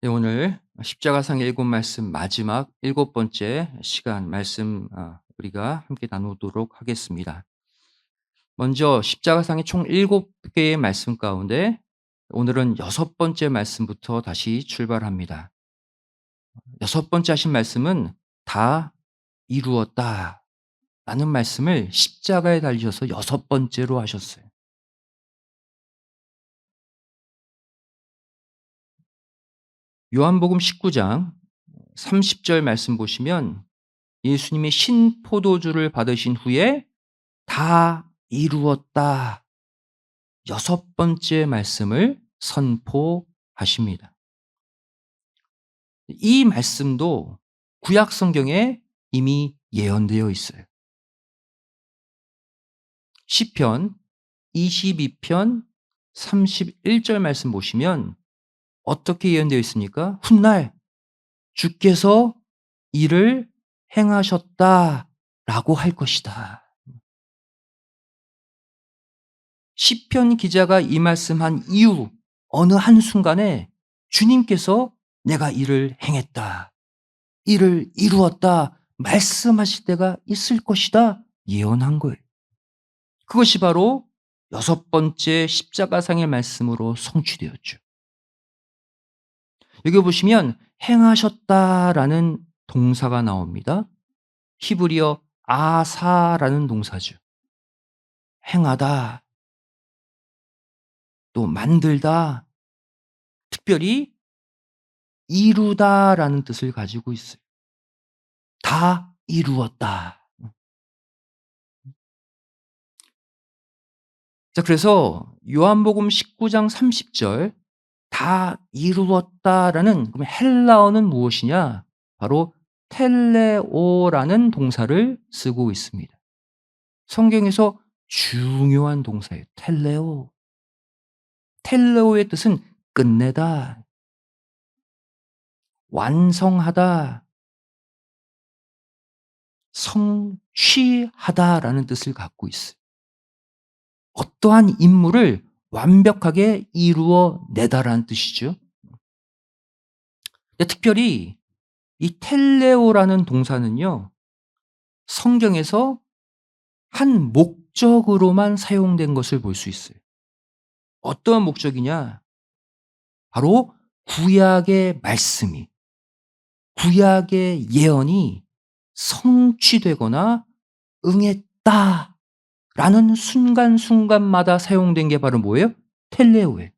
네, 오늘 십자가상의 일곱 말씀 마지막 일곱 번째 시간 말씀 우리가 함께 나누도록 하겠습니다. 먼저 십자가상의 총 일곱 개의 말씀 가운데 오늘은 여섯 번째 말씀부터 다시 출발합니다. 여섯 번째 하신 말씀은 다 이루었다 라는 말씀을 십자가에 달리셔서 여섯 번째로 하셨어요. 요한복음 19장 30절 말씀 보시면 예수님이 신포도주를 받으신 후에 다 이루었다. 여섯 번째 말씀을 선포하십니다. 이 말씀도 구약 성경에 이미 예언되어 있어요. 시편 22편 31절 말씀 보시면 어떻게 예언되어 있습니까? 훗날 주께서 이를 행하셨다라고 할 것이다. 시편 기자가 이 말씀한 이후 어느 한순간에 주님께서 내가 이를 행했다, 이를 이루었다 말씀하실 때가 있을 것이다 예언한 거예요. 그것이 바로 여섯 번째 십자가상의 말씀으로 성취되었죠. 여기 보시면 행하셨다라는 동사가 나옵니다. 히브리어 아사라는 동사죠. 행하다, 또 만들다, 특별히 이루다라는 뜻을 가지고 있어요. 다 이루었다. 자, 그래서 요한복음 19장 30절 다 이루었다라는 그럼 헬라어는 무엇이냐? 바로 텔레오라는 동사를 쓰고 있습니다. 성경에서 중요한 동사예요. 텔레오. 텔레오의 뜻은 끝내다, 완성하다, 성취하다라는 뜻을 갖고 있어요. 어떠한 임무를 완벽하게 이루어 내다라는 뜻이죠. 특별히 이 텔레오라는 동사는요, 성경에서 한 목적으로만 사용된 것을 볼 수 있어요. 어떠한 목적이냐? 바로 구약의 말씀이, 구약의 예언이 성취되거나 응했다라는 순간순간마다 사용된 게 바로 뭐예요? 텔레오예요.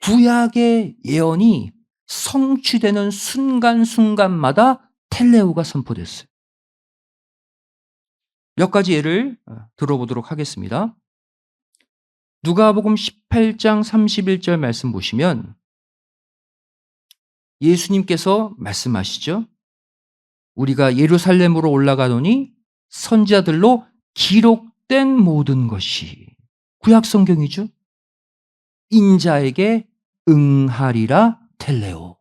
구약의 예언이 성취되는 순간순간마다 텔레오가 선포됐어요. 몇 가지 예를 들어보도록 하겠습니다. 누가복음 18장 31절 말씀 보시면 예수님께서 말씀하시죠. 우리가 예루살렘으로 올라가노니 선지자들로 기록된 모든 것이, 구약 성경이죠. 인자에게 응하리라 텔레오.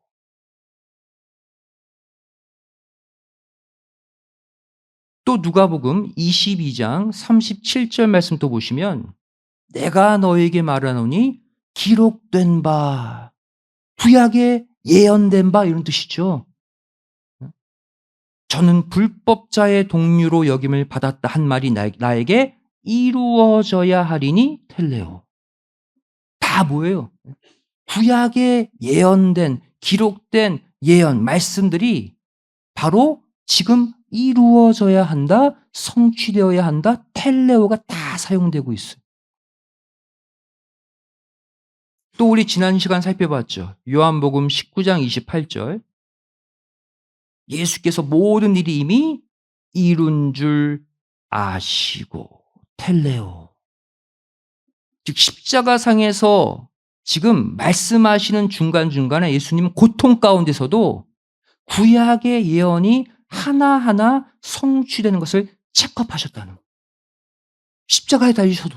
또 누가복음 22장 37절 말씀 또 보시면 내가 너에게 말하노니 기록된 바, 구약에 예언된 바 이런 뜻이죠. 저는 불법자의 동류로 여김을 받았다 한 말이 나에게 이루어져야 하리니 텔레오. 다 뭐예요? 구약에 예언된, 기록된 예언, 말씀들이 바로 지금 이루어져야 한다, 성취되어야 한다, 텔레오가 다 사용되고 있어요. 또 우리 지난 시간 살펴봤죠. 요한복음 19장 28절. 예수께서 모든 일이 이미 이룬 줄 아시고 텔레오. 즉 십자가상에서 지금 말씀하시는 중간중간에 예수님은 고통 가운데서도 구약의 예언이 하나하나 성취되는 것을 체크업하셨다는 거예요. 십자가에 달리셔도.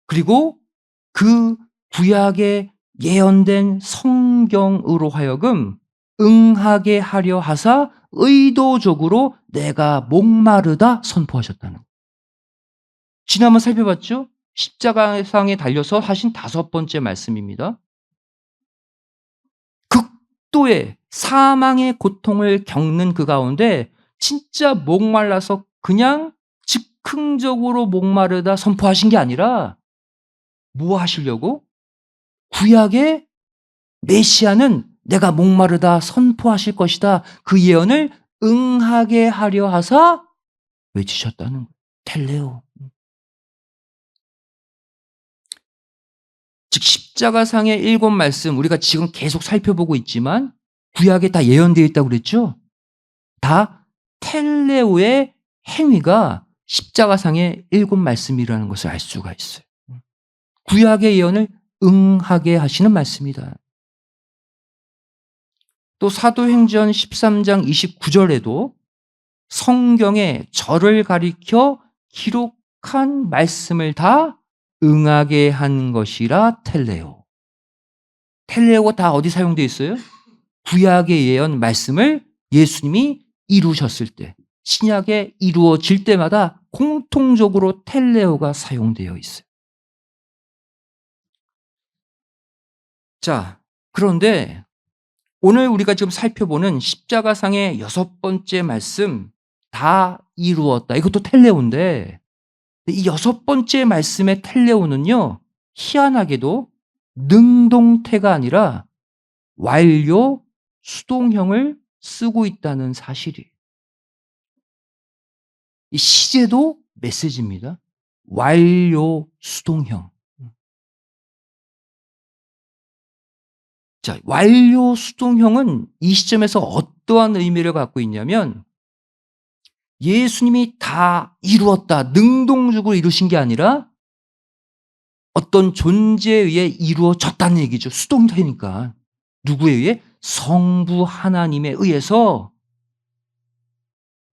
그리고 그 구약에 예언된 성경으로 하여금 응하게 하려 하사 의도적으로 내가 목마르다 선포하셨다는 거예요. 지난번 살펴봤죠? 십자가상에 달려서 하신 5번째 말씀입니다. 극도의 사망의 고통을 겪는 그 가운데 진짜 목말라서 그냥 즉흥적으로 목마르다 선포하신 게 아니라 뭐 하시려고? 구약의 메시아는 내가 목마르다 선포하실 것이다. 그 예언을 응하게 하려 하사 외치셨다는 거예요. 텔레오. 즉 십자가상의 7 말씀 우리가 지금 계속 살펴보고 있지만 구약에 다 예언되어 있다고 그랬죠? 다 텔레오의 행위가 십자가상의 7 말씀이라는 것을 알 수가 있어요. 구약의 예언을 응하게 하시는 말씀이다. 또 사도행전 13장 29절에도 성경에 저를 가리켜 기록한 말씀을 다 응하게 한 것이라 텔레오. 텔레오가 다 어디 사용되어 있어요? 구약의 예언 말씀을 예수님이 이루셨을 때, 신약에 이루어질 때마다 공통적으로 텔레오가 사용되어 있어요. 자, 그런데 오늘 우리가 지금 살펴보는 십자가상의 6번째 말씀 다 이루었다. 이것도 텔레오인데 이 6번째 말씀의 텔레오는요. 희한하게도 능동태가 아니라 완료 수동형을 쓰고 있다는 사실이에요. 이 시제도 메시지입니다. 완료 수동형. 자, 완료 수동형은 이 시점에서 어떠한 의미를 갖고 있냐면 예수님이 다 이루었다, 능동적으로 이루신 게 아니라 어떤 존재에 의해 이루어졌다는 얘기죠. 수동태니까. 누구에 의해? 성부 하나님에 의해서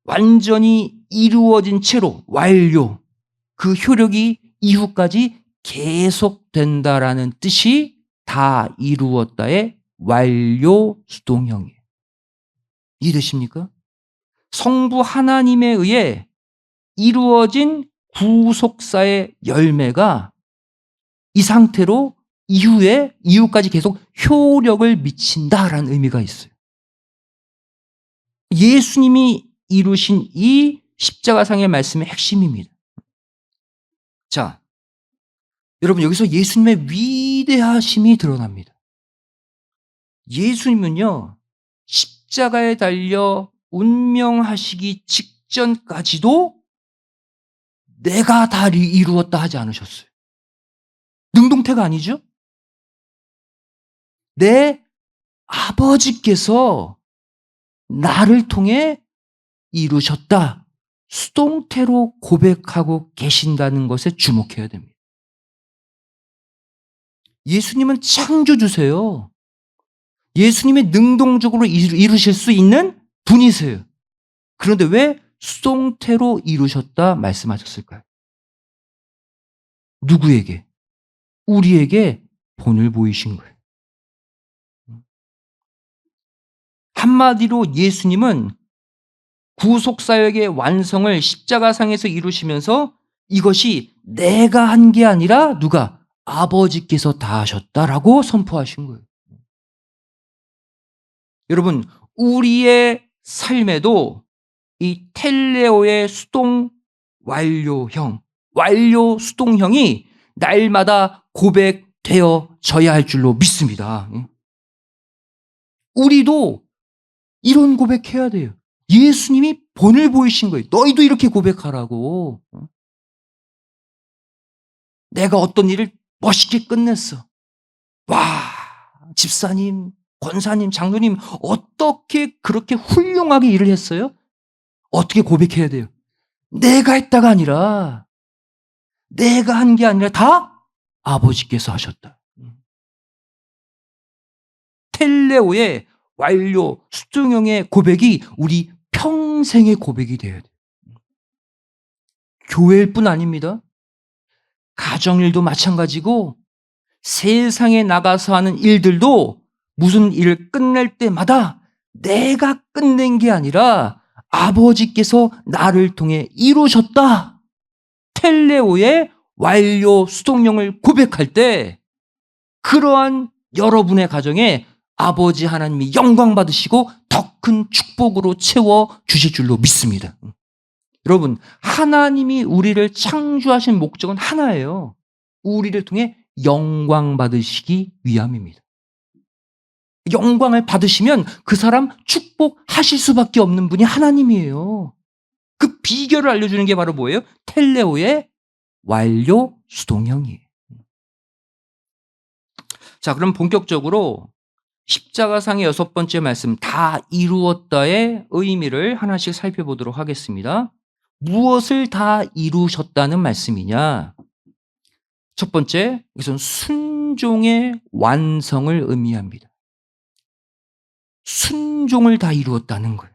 완전히 이루어진 채로 완료, 그 효력이 이후까지 계속된다라는 뜻이 다 이루었다의 완료 수동형이에요. 이해되십니까? 성부 하나님에 의해 이루어진 구속사의 열매가 이 상태로 이후까지 계속 효력을 미친다라는 의미가 있어요. 예수님이 이루신 이 십자가상의 말씀의 핵심입니다. 자, 여러분 여기서 예수님의 위대하심이 드러납니다. 예수님은요, 십자가에 달려 운명하시기 직전까지도 내가 다 이루었다 하지 않으셨어요. 능동태가 아니죠? 내 아버지께서 나를 통해 이루셨다. 수동태로 고백하고 계신다는 것에 주목해야 됩니다. 예수님은 창조주세요. 예수님이 능동적으로 이루실 수 있는 분이세요. 그런데 왜 수동태로 이루셨다 말씀하셨을까요? 누구에게? 우리에게 본을 보이신 거예요. 한마디로 예수님은 구속사역의 완성을 십자가상에서 이루시면서 이것이 내가 한 게 아니라 누가? 아버지께서 다 하셨다라고 선포하신 거예요. 여러분, 우리의 삶에도 이 텔레오의 수동 완료형, 완료 수동형이 날마다 고백되어져야 할 줄로 믿습니다. 우리도 이런 고백해야 돼요. 예수님이 본을 보이신 거예요. 너희도 이렇게 고백하라고. 내가 어떤 일을 멋있게 끝냈어. 와, 집사님, 권사님, 장로님 어떻게 그렇게 훌륭하게 일을 했어요? 어떻게 고백해야 돼요? 내가 했다가 아니라, 내가 한 게 아니라 다 아버지께서 하셨다. 텔레오의 완료 수동형의 고백이 우리 평생의 고백이 되어야 돼요. 교회일 뿐 아닙니다. 가정일도 마찬가지고 세상에 나가서 하는 일들도 무슨 일을 끝낼 때마다 내가 끝낸 게 아니라 아버지께서 나를 통해 이루셨다. 텔레오의 완료 수동령을 고백할 때 그러한 여러분의 가정에 아버지 하나님이 영광 받으시고 더 큰 축복으로 채워 주실 줄로 믿습니다. 여러분, 하나님이 우리를 창조하신 목적은 하나예요. 우리를 통해 영광 받으시기 위함입니다. 영광을 받으시면 그 사람 축복하실 수밖에 없는 분이 하나님이에요. 그 비결을 알려주는 게 바로 뭐예요? 텔레오의 완료 수동형이에요. 자, 그럼 본격적으로 십자가상의 6번째 말씀 다 이루었다의 의미를 하나씩 살펴보도록 하겠습니다. 무엇을 다 이루셨다는 말씀이냐? 첫 번째, 이것은 순종의 완성을 의미합니다. 순종을 다 이루었다는 거예요.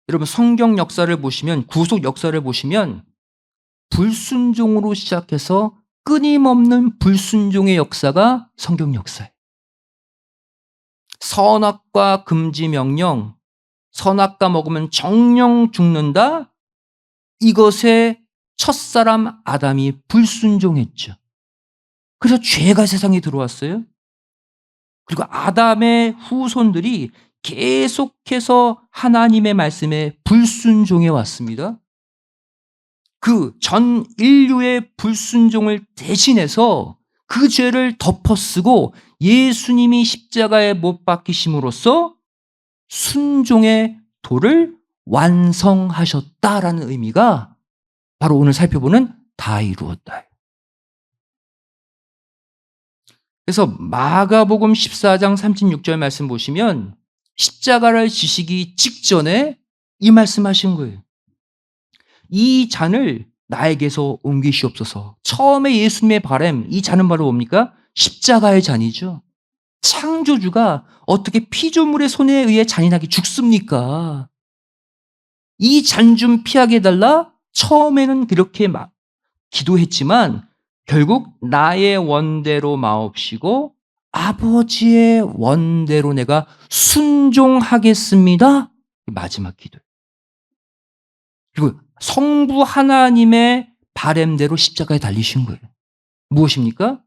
여러분, 성경 역사를 보시면, 구속 역사를 보시면 불순종으로 시작해서 끊임없는 불순종의 역사가 성경 역사예요. 선악과 금지 명령, 선악과 먹으면 정령 죽는다. 이것에 첫사람 아담이 불순종했죠. 그래서 죄가 세상에 들어왔어요. 그리고 아담의 후손들이 계속해서 하나님의 말씀에 불순종해 왔습니다. 그 전 인류의 불순종을 대신해서 그 죄를 덮어쓰고 예수님이 십자가에 못 박히심으로써 순종의 도를 완성하셨다라는 의미가 바로 오늘 살펴보는 다 이루었다. 그래서 마가복음 14장 36절 말씀 보시면 십자가를 지시기 직전에 이 말씀하신 거예요. 이 잔을 나에게서 옮기시옵소서. 처음에 예수님의 바람, 이 잔은 바로 뭡니까? 십자가의 잔이죠. 창조주가 어떻게 피조물의 손에 의해 잔인하게 죽습니까? 이 잔 좀 피하게 해달라? 처음에는 그렇게 막 기도했지만 결국 나의 원대로 마옵시고 아버지의 원대로 내가 순종하겠습니다. 마지막 기도. 그리고 성부 하나님의 바램대로 십자가에 달리신 거예요. 무엇입니까?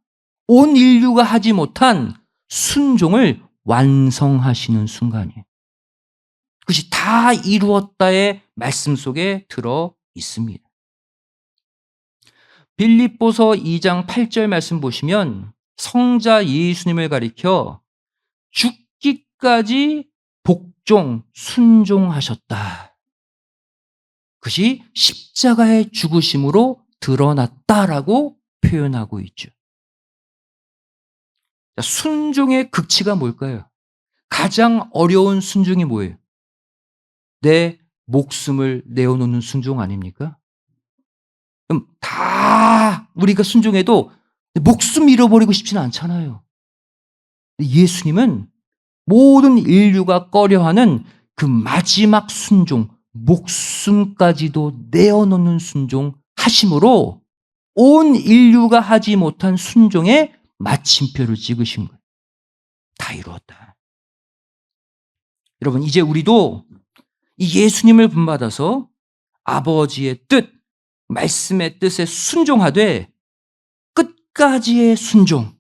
온 인류가 하지 못한 순종을 완성하시는 순간이에요. 그것이 다 이루었다의 말씀 속에 들어 있습니다. 빌립보서 2장 8절 말씀 보시면 성자 예수님을 가리켜 죽기까지 복종, 순종하셨다. 그것이 십자가의 죽으심으로 드러났다라고 표현하고 있죠. 순종의 극치가 뭘까요? 가장 어려운 순종이 뭐예요? 내 목숨을 내어놓는 순종 아닙니까? 그럼 다 우리가 순종해도 목숨 잃어버리고 싶지는 않잖아요. 예수님은 모든 인류가 꺼려하는 그 마지막 순종, 목숨까지도 내어놓는 순종 하심으로 온 인류가 하지 못한 순종에 마침표를 찍으신 거예요. 다 이루었다. 여러분, 이제 우리도 이 예수님을 본받아서 아버지의 뜻, 말씀의 뜻에 순종하되 끝까지의 순종,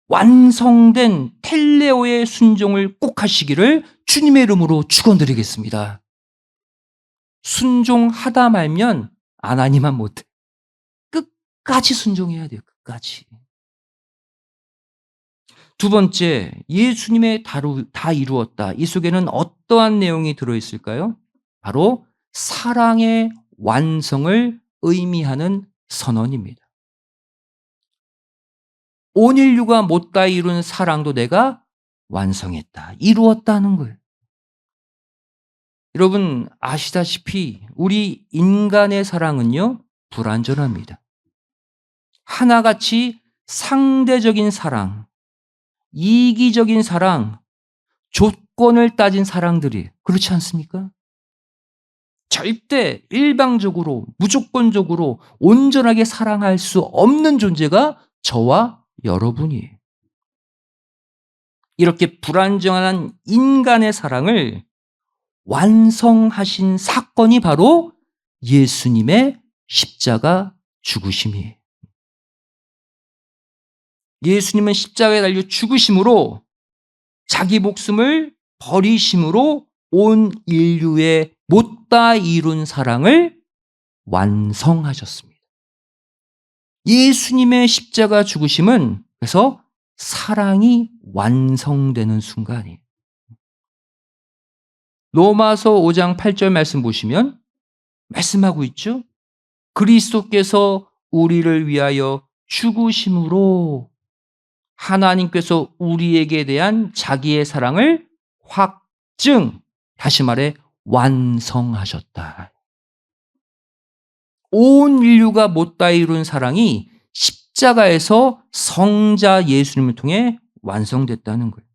완성된 텔레오의 순종을 꼭 하시기를 주님의 이름으로 축원드리겠습니다. 순종하다 말면 안 하니만 못해. 끝까지 순종해야 돼요. 끝까지. 두 번째, 예수님의 다 이루었다. 이 속에는 어떠한 내용이 들어있을까요? 바로 사랑의 완성을 의미하는 선언입니다. 온 인류가 못다 이룬 사랑도 내가 완성했다. 이루었다는 거예요. 여러분 아시다시피 우리 인간의 사랑은요, 불완전합니다. 하나같이 상대적인 사랑, 이기적인 사랑, 조건을 따진 사랑들이 그렇지 않습니까? 절대 일방적으로 무조건적으로 온전하게 사랑할 수 없는 존재가 저와 여러분이에요. 이렇게 불완전한 인간의 사랑을 완성하신 사건이 바로 예수님의 십자가 죽으심이에요. 예수님은 십자가에 달려 죽으심으로 자기 목숨을 버리심으로 온 인류의 못다 이룬 사랑을 완성하셨습니다. 예수님의 십자가 죽으심은 그래서 사랑이 완성되는 순간이에요. 로마서 5장 8절 말씀 보시면 말씀하고 있죠. 그리스도께서 우리를 위하여 죽으심으로 하나님께서 우리에게 대한 자기의 사랑을 다시 말해 완성하셨다. 온 인류가 못다 이룬 사랑이 십자가에서 성자 예수님을 통해 완성됐다는 거예요.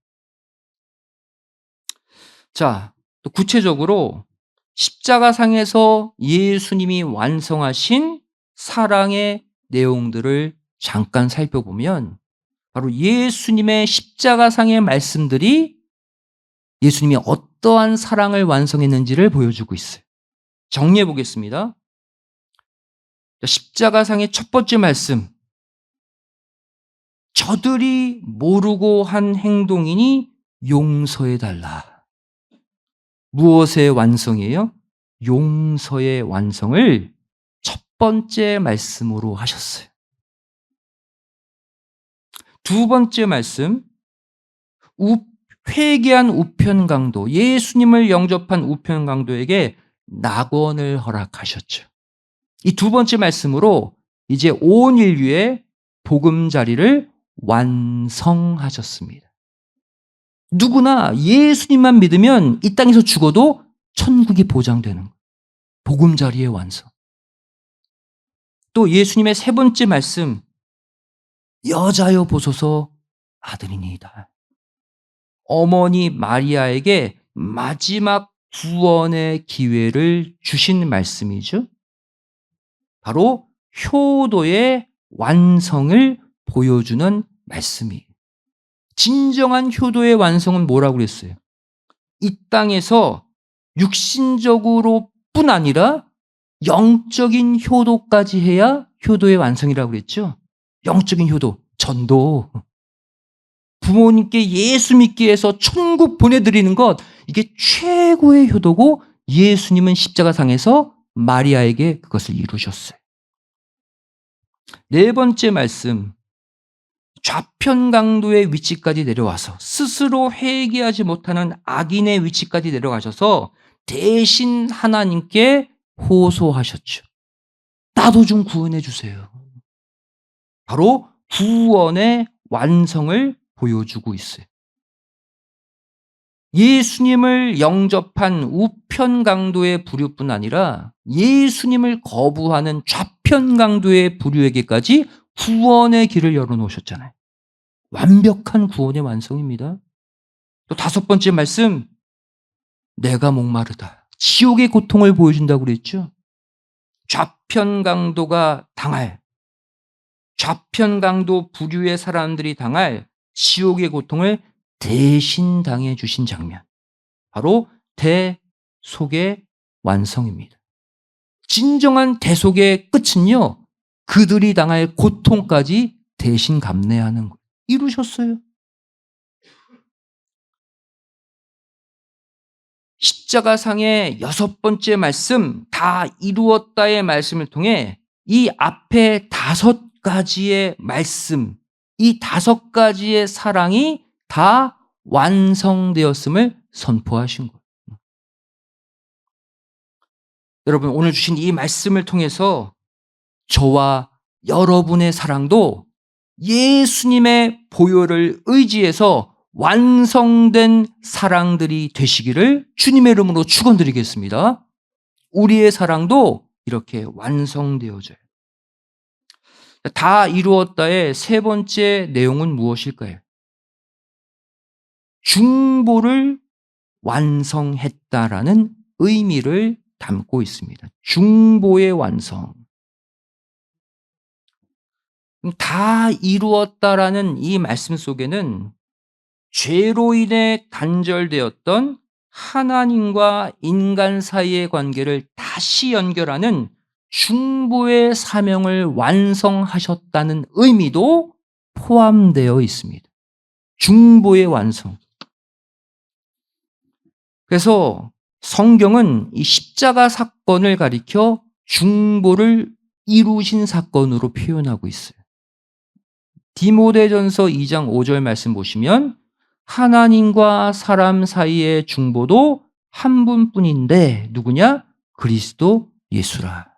자, 또 구체적으로 십자가상에서 예수님이 완성하신 사랑의 내용들을 잠깐 살펴보면 바로 예수님의 십자가상의 말씀들이 예수님이 어떠한 사랑을 완성했는지를 보여주고 있어요. 정리해 보겠습니다. 십자가상의 첫 번째 말씀. 저들이 모르고 한 행동이니 용서해달라. 무엇의 완성이에요? 용서의 완성을 첫 번째 말씀으로 하셨어요. 두 번째 말씀, 회개한 우편강도, 예수님을 영접한 우편강도에게 낙원을 허락하셨죠. 이 두 번째 말씀으로 이제 온 인류의 보금자리를 완성하셨습니다. 누구나 예수님만 믿으면 이 땅에서 죽어도 천국이 보장되는 거예요. 보금자리의 완성. 또 예수님의 세 번째 말씀, 여자여 보소서 아들이니이다. 어머니 마리아에게 마지막 구원의 기회를 주신 말씀이죠. 바로 효도의 완성을 보여주는 말씀이에요. 진정한 효도의 완성은 뭐라고 그랬어요? 이 땅에서 육신적으로 뿐 아니라 영적인 효도까지 해야 효도의 완성이라고 그랬죠. 영적인 효도, 전도. 부모님께 예수 믿게 해서 천국 보내드리는 것, 이게 최고의 효도고 예수님은 십자가상에서 마리아에게 그것을 이루셨어요. 네 번째 말씀, 좌편강도의 위치까지 내려와서 스스로 회개하지 못하는 악인의 위치까지 내려가셔서 대신 하나님께 호소하셨죠. 나도 좀 구원해 주세요. 바로 구원의 완성을 보여주고 있어요. 예수님을 영접한 우편강도의 부류뿐 아니라 예수님을 거부하는 좌편강도의 부류에게까지 구원의 길을 열어놓으셨잖아요. 완벽한 구원의 완성입니다. 또 다섯 번째 말씀, 내가 목마르다. 지옥의 고통을 보여준다고 그랬죠. 좌편강도가 당할, 좌편강도 부류의 사람들이 당할 지옥의 고통을 대신 당해 주신 장면, 바로 대속의 완성입니다. 진정한 대속의 끝은요, 그들이 당할 고통까지 대신 감내하는 거예요. 이루셨어요. 십자가상의 여섯 번째 말씀, 다 이루었다의 말씀을 통해 이 앞에 다섯 가지의 말씀, 이 다섯 가지의 사랑이 다 완성되었음을 선포하신 거예요. 여러분, 오늘 주신 이 말씀을 통해서 저와 여러분의 사랑도 예수님의 보혈을 의지해서 완성된 사랑들이 되시기를 주님의 이름으로 축원드리겠습니다. 우리의 사랑도 이렇게 완성되어져요. 다 이루었다의 세 번째 내용은 무엇일까요? 중보를 완성했다라는 의미를 담고 있습니다. 중보의 완성. 다 이루었다라는 이 말씀 속에는 죄로 인해 단절되었던 하나님과 인간 사이의 관계를 다시 연결하는 중보의 사명을 완성하셨다는 의미도 포함되어 있습니다. 중보의 완성. 그래서 성경은 이 십자가 사건을 가리켜 중보를 이루신 사건으로 표현하고 있어요. 디모데전서 2장 5절 말씀 보시면 하나님과 사람 사이의 중보도 한 분뿐인데 누구냐? 그리스도 예수라.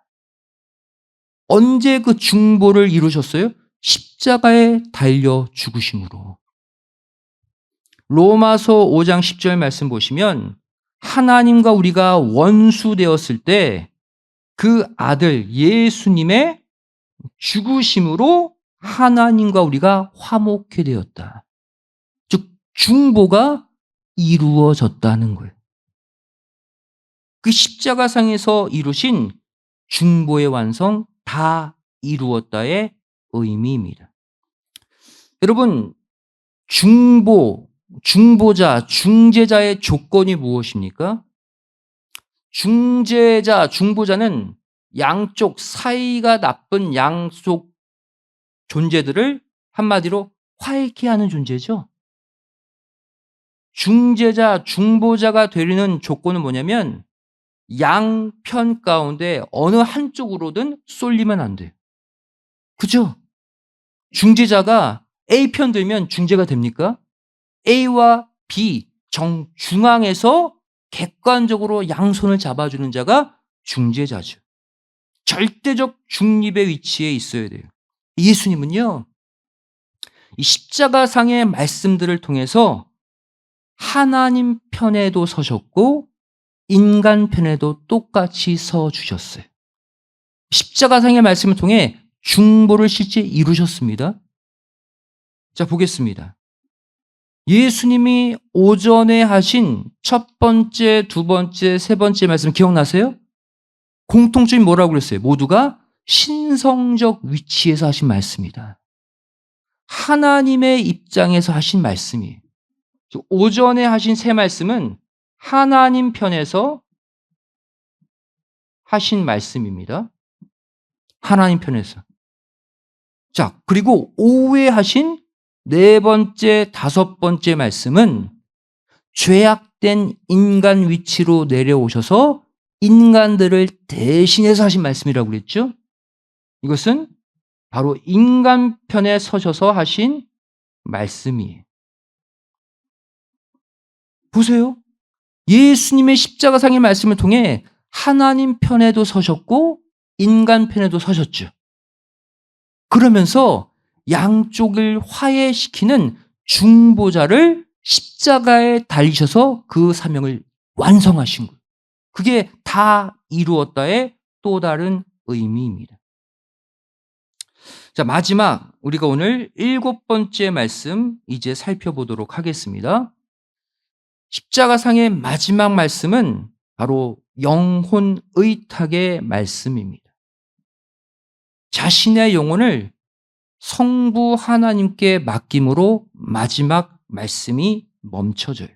언제 그 중보를 이루셨어요? 십자가에 달려 죽으심으로. 로마서 5장 10절 말씀 보시면 하나님과 우리가 원수 되었을 때 그 아들 예수님의 죽으심으로 하나님과 우리가 화목해 되었다. 즉 중보가 이루어졌다는 거예요. 그 십자가상에서 이루신 중보의 완성 다 이루었다의 의미입니다. 여러분, 중보자, 중재자의 조건이 무엇입니까? 중보자는 양쪽 사이가 나쁜 양쪽 존재들을 한마디로 화해케 하는 존재죠. 중보자가 되려는 조건은 뭐냐면 양편 가운데 어느 한쪽으로든 쏠리면 안 돼요. 그죠? 중재자가 A편 들면 중재가 됩니까? A와 B 중앙에서 객관적으로 양손을 잡아주는 자가 중재자죠. 절대적 중립의 위치에 있어야 돼요. 예수님은요, 이 십자가상의 말씀들을 통해서 하나님 편에도 서셨고 인간 편에도 똑같이 서 주셨어요. 십자가상의 말씀을 통해 중보를 실제 이루셨습니다. 자, 보겠습니다. 예수님이 오전에 하신 첫 번째, 두 번째, 세 번째 말씀 기억나세요? 공통점이 뭐라고 그랬어요? 모두가 신성적 위치에서 하신 말씀이다. 하나님의 입장에서 하신 말씀이에요. 오전에 하신 세 말씀은 하나님 편에서 하신 말씀입니다. 하나님 편에서. 자, 그리고 오후에 하신 네 번째, 다섯 번째 말씀은 죄악된 인간 위치로 내려오셔서 인간들을 대신해서 하신 말씀이라고 그랬죠? 이것은 바로 인간 편에 서셔서 하신 말씀이에요. 보세요. 예수님의 십자가상의 말씀을 통해 하나님 편에도 서셨고 인간 편에도 서셨죠. 그러면서 양쪽을 화해시키는 중보자를 십자가에 달리셔서 그 사명을 완성하신 거예요. 그게 다 이루었다의 또 다른 의미입니다. 자, 마지막 우리가 오늘 7번째 말씀 이제 살펴보도록 하겠습니다. 십자가상의 마지막 말씀은 바로 영혼 의탁의 말씀입니다. 자신의 영혼을 성부 하나님께 맡김으로 마지막 말씀이 멈춰져요.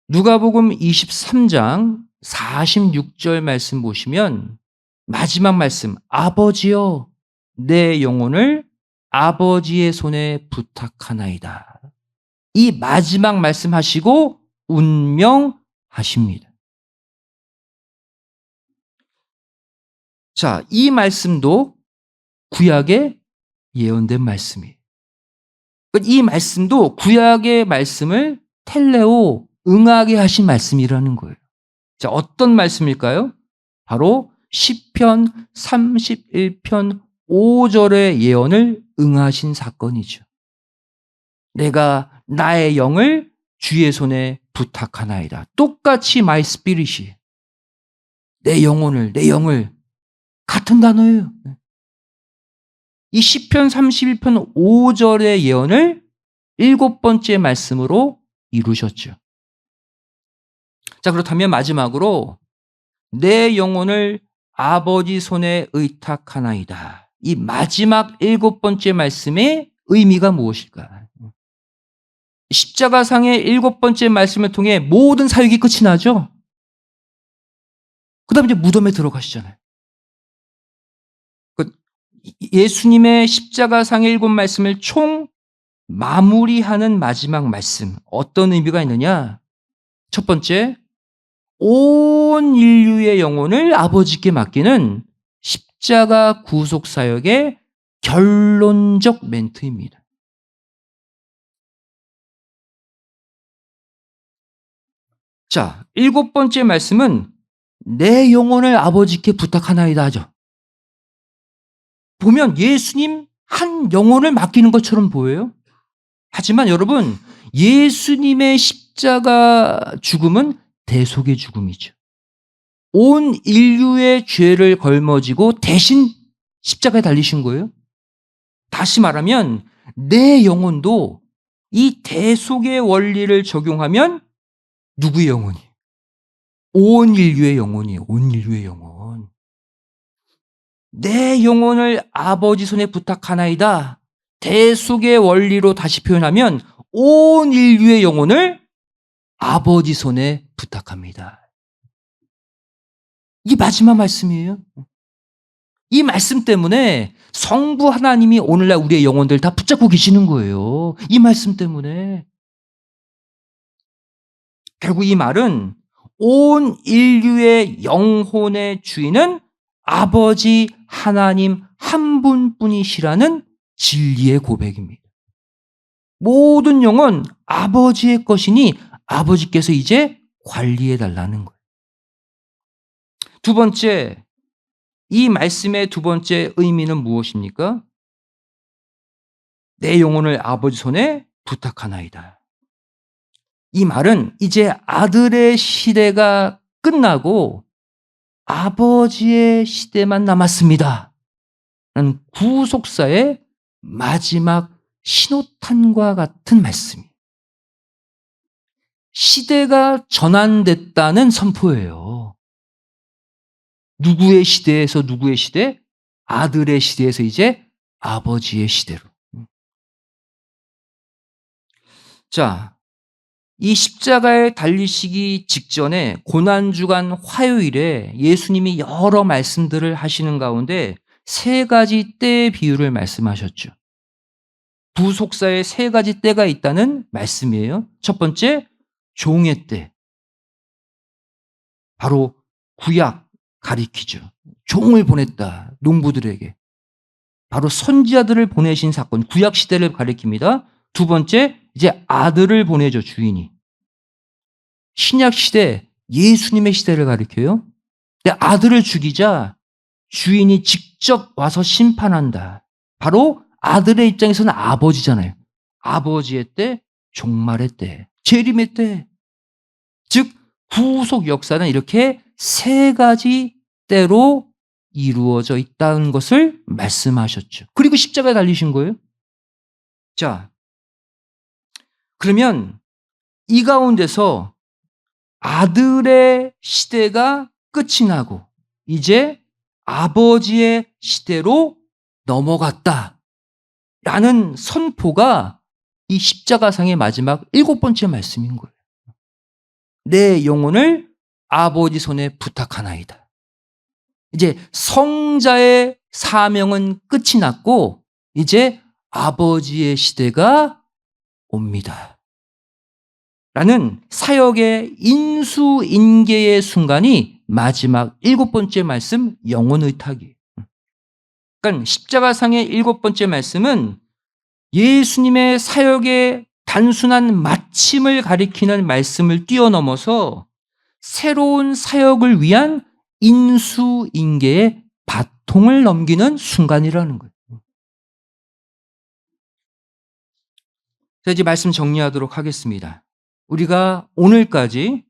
누가복음 23장 46절 말씀 보시면 마지막 말씀, 아버지여 내 영혼을 아버지의 손에 부탁하나이다. 이 마지막 말씀 하시고 운명하십니다. 자, 이 말씀도 구약에 예언된 말씀이에요. 이 말씀도 구약의 말씀을 텔레오 응하게 하신 말씀이라는 거예요. 자, 어떤 말씀일까요? 바로 시편 31편 5절의 예언을 응하신 사건이죠. 내가 나의 영을 주의 손에 부탁하나이다. 똑같이 my spirit이 내 영을 같은 단어예요. 이 시편 31편 5절의 예언을 7번째 말씀으로 이루셨죠. 자, 그렇다면 마지막으로 내 영혼을 아버지 손에 의탁하나이다. 이 마지막 7번째 말씀의 의미가 무엇일까? 십자가상의 7번째 말씀을 통해 모든 사역이 끝이 나죠. 그 그다음에 이제 무덤에 들어가시잖아요. 그 예수님의 십자가상의 7 말씀을 총 마무리하는 마지막 말씀, 어떤 의미가 있느냐? 첫 번째, 온 인류의 영혼을 아버지께 맡기는 십자가 구속 사역의 결론적 멘트입니다. 자, 7번째 말씀은 내 영혼을 아버지께 부탁하나이다 하죠. 보면 예수님 한 영혼을 맡기는 것처럼 보여요. 하지만 여러분, 예수님의 십자가 죽음은 대속의 죽음이죠. 온 인류의 죄를 걸머지고 대신 십자가에 달리신 거예요. 다시 말하면 내 영혼도 이 대속의 원리를 적용하면 누구의 영혼이? 온 인류의 영혼이에요. 온 인류의 영혼. 내 영혼을 아버지 손에 부탁하나이다. 대속의 원리로 다시 표현하면 온 인류의 영혼을 아버지 손에 부탁합니다. 이게 마지막 말씀이에요. 이 말씀 때문에 성부 하나님이 오늘날 우리의 영혼들 다 붙잡고 계시는 거예요. 이 말씀 때문에. 결국 이 말은 온 인류의 영혼의 주인은 아버지 하나님 한 분뿐이시라는 진리의 고백입니다. 모든 영혼 아버지의 것이니 아버지께서 이제 관리해 달라는 거예요. 두 번째, 이 말씀의 두 번째 의미는 무엇입니까? 내 영혼을 아버지 손에 부탁하나이다. 이 말은 이제 아들의 시대가 끝나고 아버지의 시대만 남았습니다. 라는 구속사의 마지막 신호탄과 같은 말씀이에요. 시대가 전환됐다는 선포예요. 누구의 시대에서 누구의 시대? 아들의 시대에서 이제 아버지의 시대로. 자, 이 십자가에 달리시기 직전에 고난주간 화요일에 예수님이 여러 말씀들을 하시는 가운데 3가지 때의 비유를 말씀하셨죠. 구속사에 3가지 때가 있다는 말씀이에요. 첫 번째, 종의 때. 바로 구약 가리키죠. 종을 보냈다, 농부들에게. 바로 선지자들을 보내신 사건, 구약 시대를 가리킵니다. 두 번째, 이제 아들을 보내죠, 주인이. 신약 시대, 예수님의 시대를 가리켜요. 근데 아들을 죽이자 주인이 직접 와서 심판한다. 바로 아들의 입장에서는 아버지잖아요. 아버지의 때, 종말의 때, 재림의 때. 즉 구속 역사는 이렇게 3가지 때로 이루어져 있다는 것을 말씀하셨죠. 그리고 십자가에 달리신 거예요. 자, 그러면 이 가운데서 아들의 시대가 끝이 나고 이제 아버지의 시대로 넘어갔다라는 선포가 이 십자가상의 마지막 7번째 말씀인 거예요. 내 영혼을 아버지 손에 부탁하나이다. 이제 성자의 사명은 끝이 났고 이제 아버지의 시대가 옵니다. 라는 사역의 인수인계의 순간이 마지막 7번째 말씀 영혼의탁이에요. 그러니까 십자가상의 7번째 말씀은 예수님의 사역의 단순한 마침을 가리키는 말씀을 뛰어넘어서 새로운 사역을 위한 인수인계의 바통을 넘기는 순간이라는 거예요. 자, 이제 말씀 정리하도록 하겠습니다. 우리가 오늘까지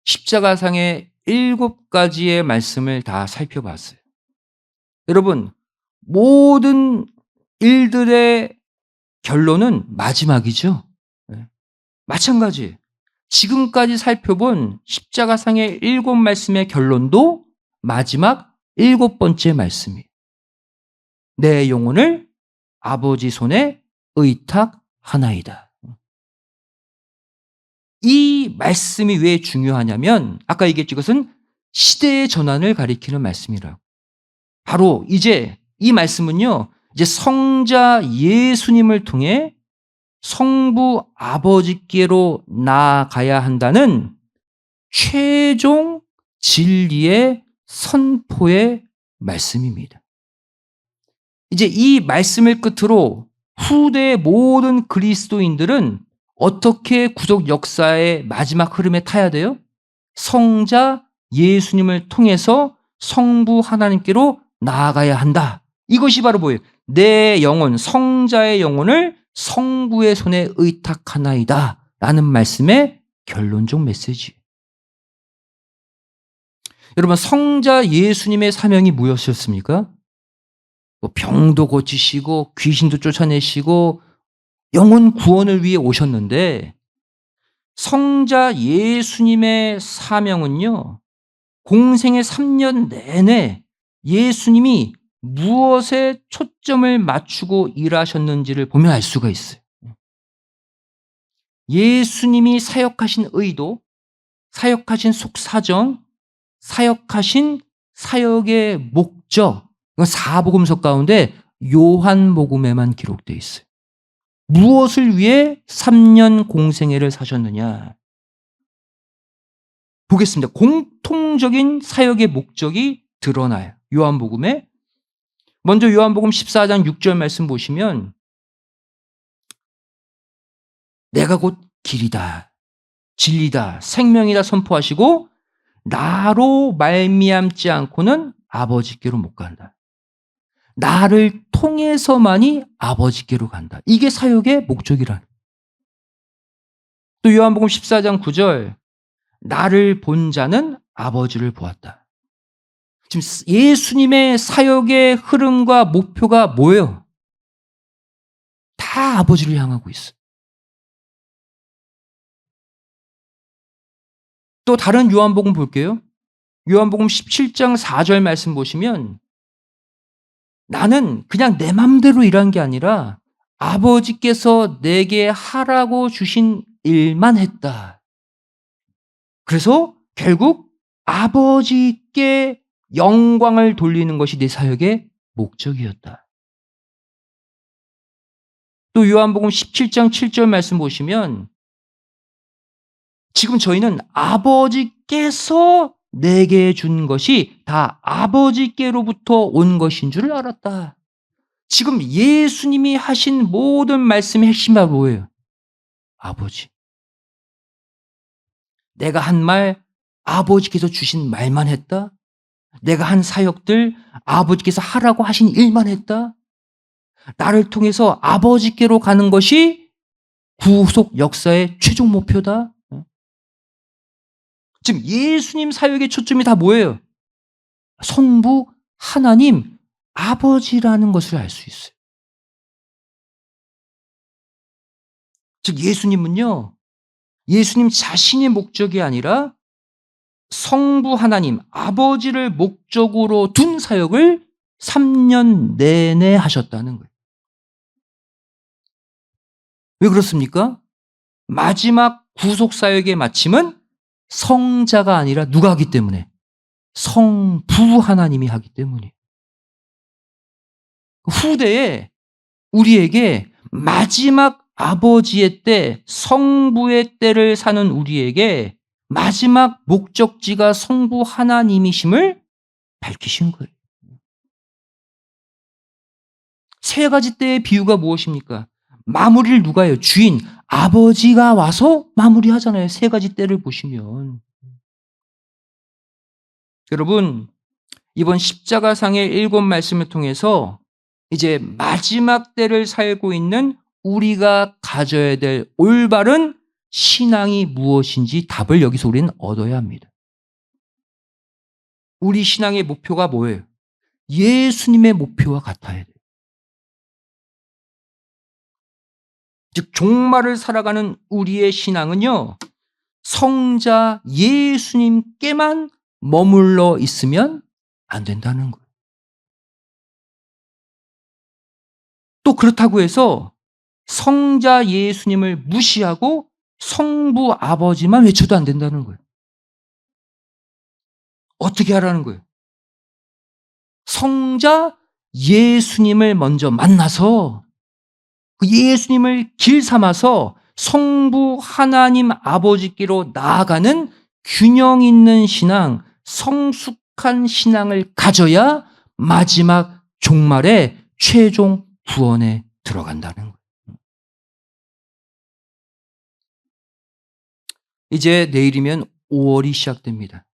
십자가상의 7가지의 말씀을 다 살펴봤어요. 여러분, 모든 일들의 결론은 마지막이죠. 마찬가지. 지금까지 살펴본 십자가상의 7 말씀의 결론도 마지막 7번째 말씀이에요. 내 영혼을 아버지 손에 의탁하나이다. 이 말씀이 왜 중요하냐면 아까 얘기했죠. 이것은 시대의 전환을 가리키는 말씀이라고. 바로 이제 이 말씀은요, 이제 성자 예수님을 통해 성부 아버지께로 나아가야 한다는 최종 진리의 선포의 말씀입니다. 이제 이 말씀을 끝으로 후대의 모든 그리스도인들은 어떻게 구속 역사의 마지막 흐름에 타야 돼요? 성자 예수님을 통해서 성부 하나님께로 나아가야 한다. 이것이 바로 뭐예요? 내 영혼, 성자의 영혼을 성부의 손에 의탁하나이다 라는 말씀의 결론적 메시지. 여러분, 성자 예수님의 사명이 무엇이었습니까? 뭐 병도 고치시고 귀신도 쫓아내시고 영혼 구원을 위해 오셨는데, 성자 예수님의 사명은요, 공생의 3년 내내 예수님이 무엇에 초점을 맞추고 일하셨는지를 보면 알 수가 있어요. 예수님이 사역하신 의도, 사역하신 속사정, 사역하신 사역의 목적, 이건 사복음서 가운데 요한복음에만 기록되어 있어요. 무엇을 위해 3년 공생애를 사셨느냐? 보겠습니다. 공통적인 사역의 목적이 드러나요. 요한복음에. 먼저 요한복음 14장 6절 말씀 보시면, 내가 곧 길이다, 진리다, 생명이다 선포하시고 나로 말미암지 않고는 아버지께로 못 간다. 나를 통해서만이 아버지께로 간다. 이게 사역의 목적이라. 또 요한복음 14장 9절, 나를 본 자는 아버지를 보았다. 지금 예수님의 사역의 흐름과 목표가 뭐예요? 다 아버지를 향하고 있어요. 또 다른 요한복음 볼게요. 요한복음 17장 4절 말씀 보시면, 나는 그냥 내 맘대로 일한 게 아니라 아버지께서 내게 하라고 주신 일만 했다. 그래서 결국 아버지께 영광을 돌리는 것이 내 사역의 목적이었다. 또 요한복음 17장 7절 말씀 보시면, 지금 저희는 아버지께서 내게 준 것이 다 아버지께로부터 온 것인 줄 알았다. 지금 예수님이 하신 모든 말씀의 핵심이 뭐예요? 아버지. 내가 한 말, 아버지께서 주신 말만 했다. 내가 한 사역들, 아버지께서 하라고 하신 일만 했다. 나를 통해서 아버지께로 가는 것이 구속 역사의 최종 목표다. 지금 예수님 사역의 초점이 다 뭐예요? 성부 하나님 아버지라는 것을 알 수 있어요. 즉 예수님은요, 예수님 자신의 목적이 아니라 성부 하나님 아버지를 목적으로 둔 사역을 3년 내내 하셨다는 거예요. 왜 그렇습니까? 마지막 구속 사역의 마침은 성자가 아니라 누가 하기 때문에? 성부 하나님이 하기 때문이에요. 후대에 우리에게 마지막 아버지의 때, 성부의 때를 사는 우리에게 마지막 목적지가 성부 하나님이심을 밝히신 거예요. 세 가지 때의 비유가 무엇입니까? 마무리를 누가 해요? 주인, 아버지가 와서 마무리하잖아요. 세 가지 때를 보시면. 여러분, 이번 십자가상의 7 말씀을 통해서 이제 마지막 때를 살고 있는 우리가 가져야 될 올바른 신앙이 무엇인지 답을 여기서 우리는 얻어야 합니다. 우리 신앙의 목표가 뭐예요? 예수님의 목표와 같아야 돼요. 즉 종말을 살아가는 우리의 신앙은요, 성자 예수님께만 머물러 있으면 안 된다는 거예요. 또 그렇다고 해서 성자 예수님을 무시하고 성부 아버지만 외쳐도 안 된다는 거예요. 어떻게 하라는 거예요? 성자 예수님을 먼저 만나서 그 예수님을 길 삼아서 성부 하나님 아버지께로 나아가는 균형 있는 신앙, 성숙한 신앙을 가져야 마지막 종말에 최종 구원에 들어간다는 거예요. 이제 내일이면 5월이 시작됩니다.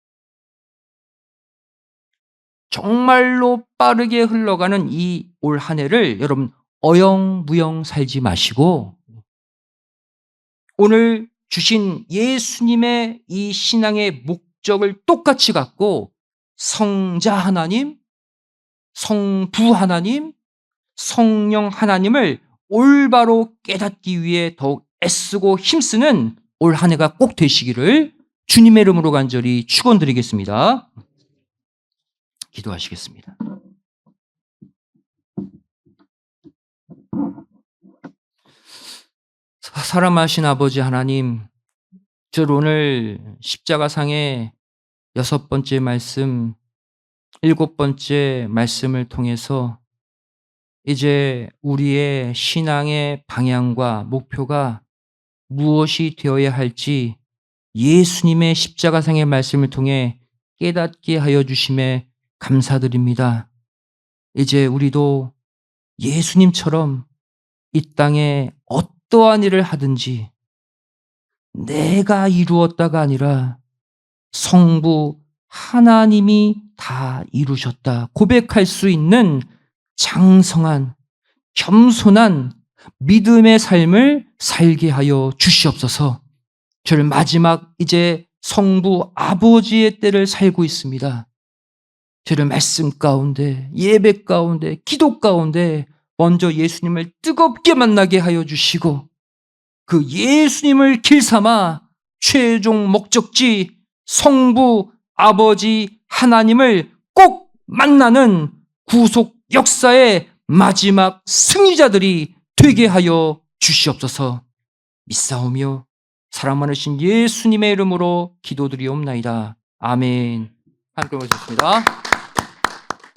정말로 빠르게 흘러가는 이 올 한 해를 여러분 어영부영 살지 마시고 오늘 주신 예수님의 이 신앙의 목적을 똑같이 갖고 성자 하나님, 성부 하나님, 성령 하나님을 올바로 깨닫기 위해 더욱 애쓰고 힘쓰는 올 한 해가 꼭 되시기를 주님의 이름으로 간절히 축원드리겠습니다. 기도하시겠습니다. 사랑하신 아버지 하나님, 저를 오늘 십자가상의 6번째 말씀, 7번째 말씀을 통해서 이제 우리의 신앙의 방향과 목표가 무엇이 되어야 할지 예수님의 십자가상의 말씀을 통해 깨닫게 하여 주심에 감사드립니다. 이제 우리도 예수님처럼 이 땅에 어떠한 일을 하든지 내가 이루었다가 아니라 성부 하나님이 다 이루셨다 고백할 수 있는 장성한 겸손한 믿음의 삶을 살게 하여 주시옵소서. 저를 마지막 이제 성부 아버지의 때를 살고 있습니다. 저를 말씀 가운데, 예배 가운데, 기도 가운데 먼저 예수님을 뜨겁게 만나게 하여 주시고 그 예수님을 길삼아 최종 목적지 성부 아버지 하나님을 꼭 만나는 구속 역사의 마지막 승리자들이 되게 하여 주시옵소서. 믿사오며 사랑 많으신 예수님의 이름으로 기도드리옵나이다. 아멘. 함께 모셨습니다.